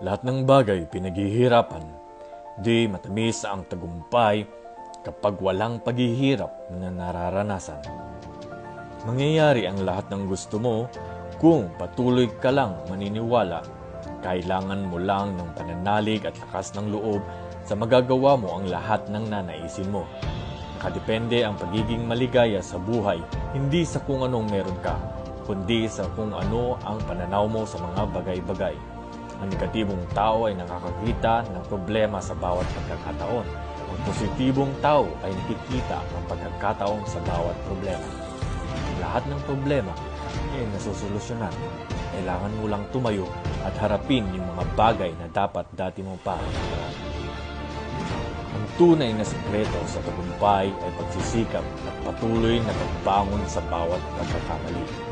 Lahat ng bagay pinaghihirapan. Di matamis ang tagumpay kapag walang paghihirap na nararanasan. Mangyayari ang lahat ng gusto mo kung patuloy ka lang maniniwala. Kailangan mo lang ng pananalig at lakas ng loob sa magagawa mo ang lahat ng nanaisin mo. Nakadepende ang pagiging maligaya sa buhay, hindi sa kung anong meron ka, kundi sa kung ano ang pananaw mo sa mga bagay-bagay. Ang negatibong tao ay nakakakita ng problema sa bawat pagkakataon. Ang positibong tao ay nakikita ng pagkakataon sa bawat problema. Lahat ng problema ay nasusolusyonan. Kailangan mo lang tumayo at harapin yung mga bagay na dapat dati mo pa harapin. Ang tunay na sekreto sa tagumpay ay pagsisikap at patuloy na pagbangon sa bawat pagkakamali.